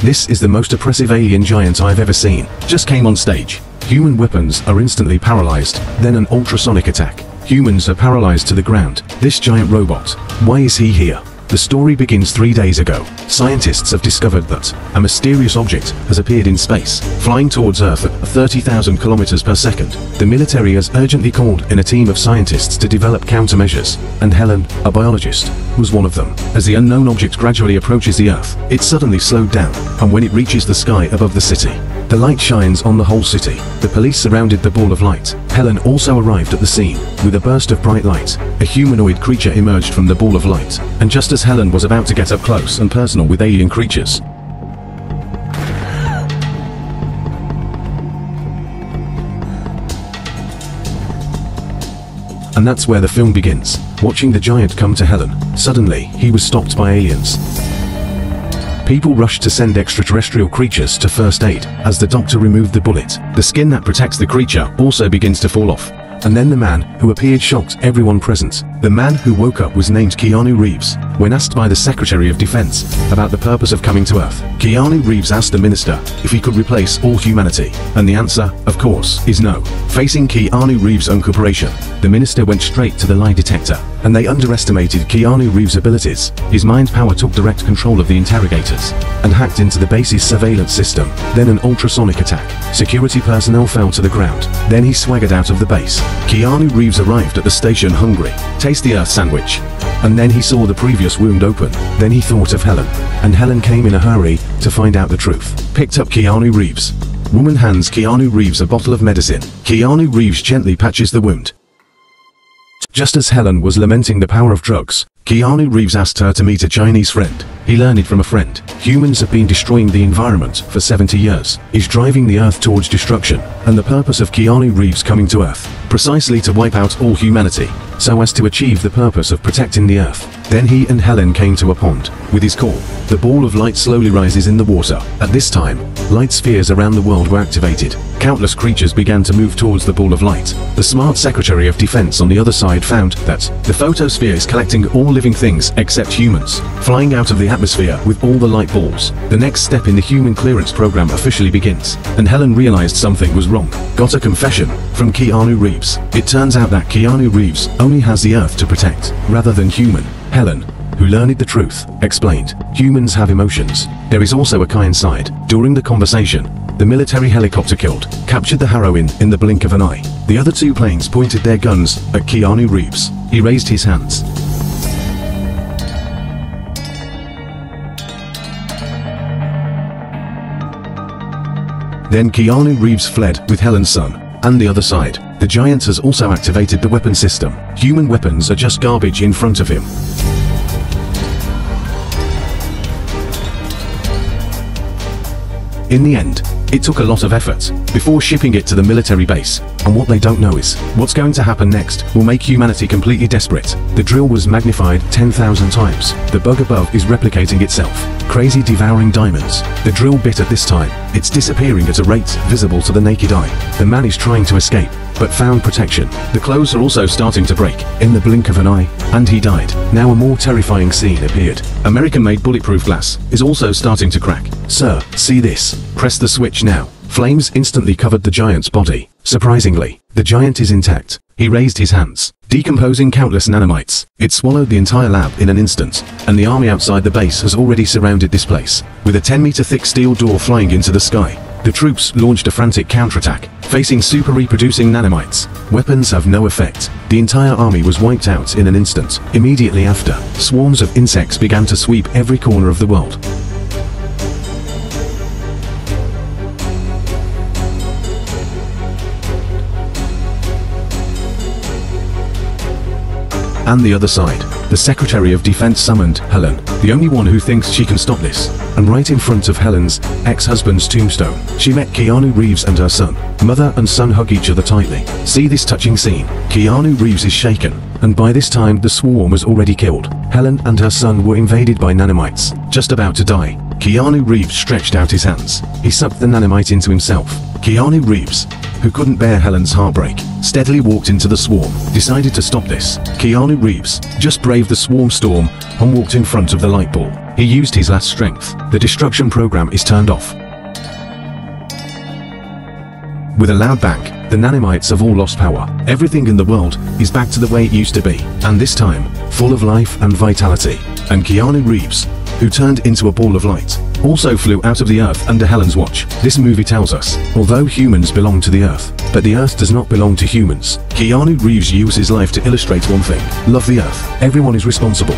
This is the most oppressive alien giant I've ever seen. Just came on stage. Human weapons are instantly paralyzed, then an ultrasonic attack. Humans are paralyzed to the ground. This giant robot, why is he here? The story begins 3 days ago. Scientists have discovered that a mysterious object has appeared in space, flying towards Earth at 30,000 kilometers per second. The military has urgently called in a team of scientists to develop countermeasures, and Helen, a biologist, was one of them. As the unknown object gradually approaches the Earth, it suddenly slowed down, and when it reaches the sky above the city, the light shines on the whole city. The police surrounded the ball of light. Helen also arrived at the scene. With a burst of bright light, a humanoid creature emerged from the ball of light, and just as Helen was about to get up close and personal with alien creatures, and that's where the film begins. Watching the giant come to Helen, suddenly, he was stopped by aliens. People rushed to send extraterrestrial creatures to first aid. As the doctor removed the bullet, the skin that protects the creature also begins to fall off. And then the man who appeared shocked everyone present. The man who woke up was named Keanu Reeves. When asked by the Secretary of Defense about the purpose of coming to Earth, Keanu Reeves asked the minister if he could replace all humanity, and the answer, of course, is no. Facing Keanu Reeves' incorporation, the minister went straight to the lie detector, and they underestimated Keanu Reeves' abilities. His mind power took direct control of the interrogators, and hacked into the base's surveillance system. Then an ultrasonic attack. Security personnel fell to the ground. Then he swaggered out of the base. Keanu Reeves arrived at the station hungry. Taste the Earth sandwich. And then he saw the previous wound open. Then he thought of Helen. And Helen came in a hurry to find out the truth. Picked up Keanu Reeves. Woman hands Keanu Reeves a bottle of medicine. Keanu Reeves gently patches the wound. Just as Helen was lamenting the power of drugs, Keanu Reeves asked her to meet a Chinese friend. He learned it from a friend. Humans have been destroying the environment for 70 years. He's driving the Earth towards destruction, and the purpose of Keanu Reeves coming to Earth, precisely to wipe out all humanity, so as to achieve the purpose of protecting the Earth. Then he and Helen came to a pond. With his call, the ball of light slowly rises in the water. At this time, light spheres around the world were activated. Countless creatures began to move towards the ball of light. The smart Secretary of Defense on the other side found that the photosphere is collecting all living things except humans, flying out of the atmosphere with all the light balls. The next step in the human clearance program officially begins, and Helen realized something was wrong. Got a confession from Keanu Reeves. It turns out that Keanu Reeves only has the Earth to protect, rather than human. Helen, who learned the truth, explained, humans have emotions. There is also a kind side. During the conversation, the military helicopter captured the heroine in the blink of an eye. The other two planes pointed their guns at Keanu Reeves. He raised his hands. Then Keanu Reeves fled with Helen's son. And the other side, the giant has also activated the weapon system. Human weapons are just garbage in front of him. In the end, it took a lot of effort before shipping it to the military base, and what they don't know is what's going to happen next will make humanity completely desperate. The drill was magnified 10,000 times. The bug above is replicating itself. Crazy devouring diamonds. The drill bit at this time. It's disappearing at a rate visible to the naked eye. The man is trying to escape, but found protection. The clothes are also starting to break in the blink of an eye, and he died. Now a more terrifying scene appeared. American-made bulletproof glass is also starting to crack. Sir, see this. Press the switch now. Flames instantly covered the giant's body. Surprisingly, the giant is intact. He raised his hands, decomposing countless nanomites. It swallowed the entire lab in an instant, and the army outside the base has already surrounded this place, with a 10-meter thick steel door flying into the sky. The troops launched a frantic counterattack, facing super reproducing nanomites. Weapons have no effect. The entire army was wiped out in an instant. Immediately after, swarms of insects began to sweep every corner of the world. And the other side, the Secretary of Defense summoned Helen, the only one who thinks she can stop this. And right in front of Helen's ex-husband's tombstone, she met Keanu Reeves and her son. Mother and son hug each other tightly. See this touching scene. Keanu Reeves is shaken, and by this time the swarm was already killed. Helen and her son were invaded by nanomites, just about to die. Keanu Reeves stretched out his hands. He sucked the nanomite into himself. Keanu Reeves, who couldn't bear Helen's heartbreak, steadily walked into the swarm, decided to stop this. Keanu Reeves just braved the swarm storm and walked in front of the light ball. He used his last strength. The destruction program is turned off. With a loud bang, the nanomites have all lost power. Everything in the world is back to the way it used to be, and this time, full of life and vitality. And Keanu Reeves, who turned into a ball of light, also flew out of the Earth under Helen's watch. This movie tells us, although humans belong to the Earth, but the Earth does not belong to humans. Keanu Reeves used his life to illustrate one thing: love the Earth. Everyone is responsible.